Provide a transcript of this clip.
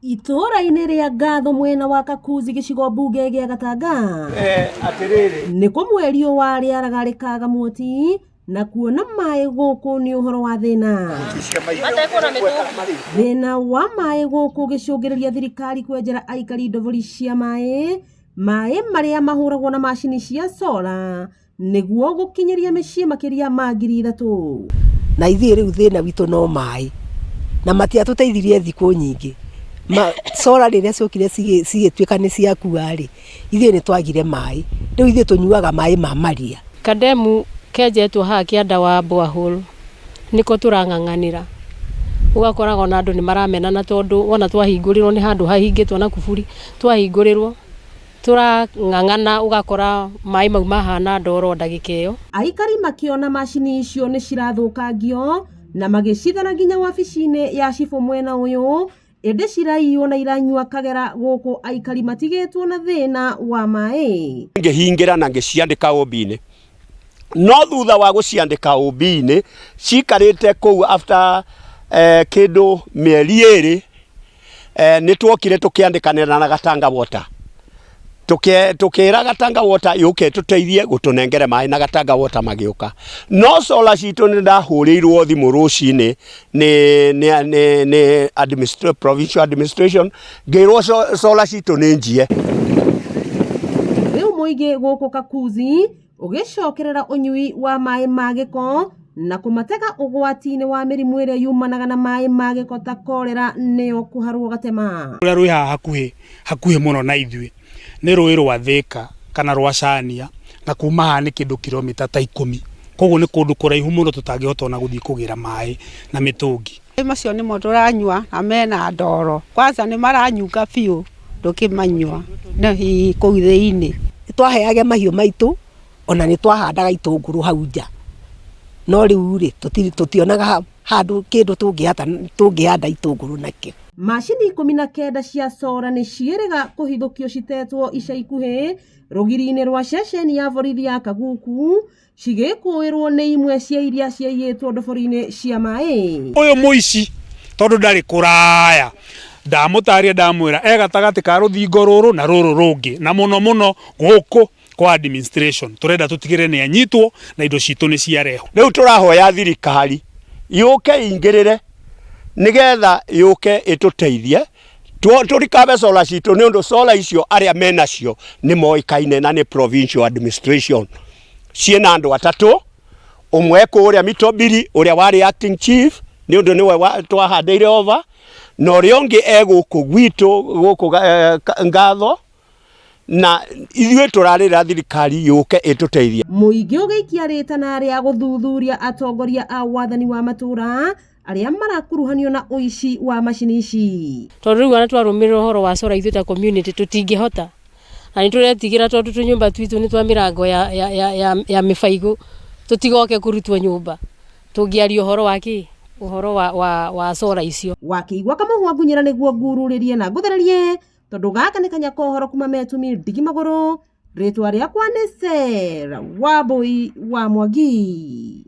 Itura-inĩ rĩa Ngatho mwena wa Kakuzi gĩcigo mbunge gĩa Gatanga nĩkuo mweri wa rĩaraga rĩkaga mwoti na kuona maĩ gũkũ nĩ ũhoro wa thĩna. Thĩna wa maĩ gũkũ gĩcũngĩrĩria thirikari kwenjera aikari ndobori cia maĩ marĩa mahũragwo na macini cia solar nĩguo gũkinyĩria mĩciĩ makĩria ma 3,000. Na ithuĩ rĩu thĩna witũ no maĩ na matiatũteithirie thikũ nyingĩ. Solar rĩrĩa ciokire cigĩtuĩka nĩ ciakua rĩ, ithuĩ nĩ twagire maĩ. Rĩu ithuĩ tũnyuaga maĩ ma maria. Kademu kenjetwo haha kĩanda wa borehole nĩko tũrang'ang'anĩra. Ũgakoraga na andũ nĩ maramenana tondũ wona twahingũrĩrwo nĩ handũ hahingĩtwo na kuburi, twahingũrĩrwo turang'ang'ana ugakora maĩ mau mahana ndoro ndagĩka ĩyo. Aikari makiona macini icio nĩ cirathũkangio na magĩcithana nginya wabici-inĩ ya cibũ mwena ũyũ, ĩndĩ ciraiywo na iranyua kagera gũkũ aikari matigĩtwo na thĩna wa maĩ. Ngĩhingĩra na ngĩciandĩka OB-inĩ. No thutha wa gũciandĩka OB-inĩ cikarĩte kũu after kĩndũ mĩeri 2 nĩ twokire tũkĩandĩkanĩra na Gatanga Water. Tukĩra Gatanga Water yũke tũteithie gũtũnengere maĩ na Gatanga Water magĩũka. No solar citũ nĩ ndahũrĩirwo thimũ rũcinĩ nĩ provincial administration ngĩrwo solar citũ nĩ njie. Rĩu mũingĩ gũkũ Kakuzi ũgĩcokerera ũnyui wa maĩ ma gĩko na kũmatega ũgwati-inĩ wa mĩrimũ ĩrĩa yumanaga na maĩ ma gĩko ta kolera nĩyo kũharwo gatema. Rũrĩa rwĩ haha hakuhĩ mũno na ithuĩ nĩ rũĩ rwa Thĩka kana rwa Chania na kuma haha nĩ kĩndũ kilomita ta 10. Koguo nĩ kũndũ kũraihu mũno tũtangĩhota ona gũthiĩ kũgĩra maĩ na mĩtũngi. Macio nĩmo tũranyua na mena ndoro. Kwanza nĩ maranyuka biũ ndũkĩmanyua na kũu thĩinĩ. Twaheage mahiũ maitũ ona nĩ twahandaga itũngũrũ hau nja. No rĩu rĩ tũtionaga handũ kĩndũ tũngĩhanda itũngũrũ nakĩo. Macini 19 cia solar nĩ ciĩrĩga kũhithũkio citetwo ica ikuhĩ rũgiri-inĩ rwa ceceni ya borithi ya Kaguku cigĩkũĩrwo nĩ imwe cia iria ciaiyĩtwo ndobori-inĩ cia maĩ. Ũyũ mũici tondũ ndarĩ kũraya ndamũtaria ndamwĩra gatagatĩ ka rũthingo rũrũ na rũrũ rũngĩ na mũno gũkũ kwa administration turenda tutigire nĩ anyitwo na indo citũ nĩ ciareho. Rĩu tũrahoya thirikari yũke ingĩrĩre nigetha yũke ĩtũteithie tũrikabe solar citũ nĩ ũndũ solar icio arĩa menacio nĩ moĩkaine na nĩ provincial administration. Ciĩna andũ 3, ũmwe kũrĩa Mitobiri ũrĩa warĩ acting chief nĩ ũndũ nĩwe twahandĩire over, na ũrĩa ũngĩ gũkũ gwitũ gũkũ Ngatho, na ithuĩ tũrarĩra thirikari yũke ĩtũteithie. Mũingĩ ũgĩikia rĩtana rĩa gũthuthuria atongoria a wathani wa matũra arĩa marakuruhanio na ũici wa macini ici. Tondũ rĩu ona twarũmĩrĩra ũhoro wa solar ithuĩ ta community tũtingĩhota. Na nĩ tũretigĩra tondũ tũnyũmba twitũ nĩ twa mĩrango ya mĩbaigũ tũtigoke kũrutwo nyũmba. Tũngĩaria ũhoro wa kĩ? Ũhoro wa solar icio. Wakĩigua kamũhwa ngunyĩra nĩguo ngurũrĩrie na ngũthererie tondũ gaka nĩ kanya kohoro kuma Metumi Ndigi Magũrũ. Rĩtwa rĩakwa nĩ Sarah Wambui wa Mwangi.